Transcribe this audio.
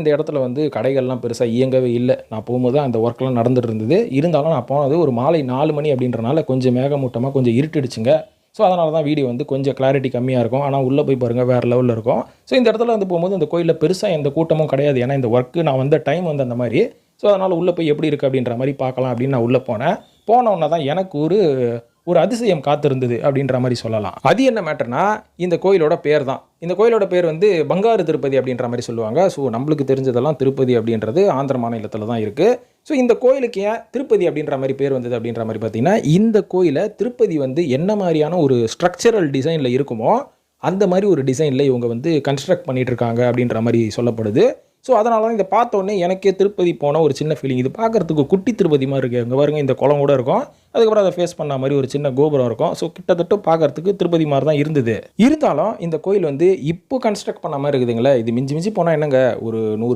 இந்த இடத்துல வந்து கடைகள்லாம் பெருசாக இயங்கவே இல்லை. நான் போகும்போது அந்த ஒர்க்லாம் நடந்துட்டு இருந்தது. இருந்தாலும் நான் போனது ஒரு மாலை 4 மணி அப்படின்றனால கொஞ்சம் மேகமூட்டமாக கொஞ்சம் இருட்டிடுச்சுங்க. ஸோ அதனால தான் வீடியோ வந்து கொஞ்சம் கிளாரிட்டி கம்மியாக இருக்கும். ஆனால் உள்ளே போய் பாருங்கள் வேறு லெவலில் இருக்கும். ஸோ இந்த இடத்துல வந்து போகும்போது இந்த கோயிலில் பெருசாக எந்த கூட்டமும் கிடையாது. ஏன்னா இந்த ஒர்க்கு நான் வந்த டைம் வந்து அந்த மாதிரி. ஸோ அதனால் உள்ளே போய் எப்படி இருக்குது அப்படின்ற மாதிரி பார்க்கலாம் அப்படின்னு நான் உள்ளே போனேன். போனோன்னே தான் எனக்கு ஒரு அதிசயம் காத்திருந்தது அப்படின்ற மாதிரி சொல்லலாம். அது என்ன மேட்டர்னா, இந்த கோயிலோட பேர் தான். இந்த கோயிலோட பேர் வந்து பங்காரு திருப்பதி அப்படின்ற மாதிரி சொல்லுவாங்க. ஸோ நம்மளுக்கு தெரிஞ்சதெல்லாம் திருப்பதி அப்படின்றது ஆந்திர மாநிலத்தில் தான் இருக்குது. ஸோ இந்த கோயிலுக்கு ஏன் திருப்பதி அப்படின்ற மாதிரி பேர் வந்தது அப்படின்ற மாதிரி பார்த்தீங்கன்னா, இந்த கோயிலை திருப்பதி வந்து என்ன மாதிரியான ஒரு ஸ்ட்ரக்சரல் டிசைனில் இருக்குமோ அந்த மாதிரி ஒரு டிசைனில் இவங்க வந்து கன்ஸ்ட்ரக்ட் பண்ணிட்டு இருக்காங்க அப்படின்ற மாதிரி சொல்லப்படுது. ஸோ அதனால தான் இதை பார்த்தோன்னே எனக்கே திருப்பதி போன ஒரு சின்ன ஃபீலிங். இது பார்க்குறதுக்கு குட்டி திருப்பதி மாதிரி இருக்குது. அங்கே பாருங்க இந்த குளம் கூட இருக்கும். அதுக்கப்புறம் அதை ஃபேஸ் பண்ண மாதிரி ஒரு சின்ன கோபுரம் இருக்கும். ஸோ கிட்டத்தட்ட பார்க்குறதுக்கு திருப்பதி மாதிரி தான் இருந்தது. இருந்தாலும் இந்த கோயில் வந்து இப்போ கன்ஸ்ட்ரக்ட் பண்ண மாதிரி இருக்குதுங்களே, இது மிஞ்சி மிஞ்சி போனால் என்னங்க ஒரு 100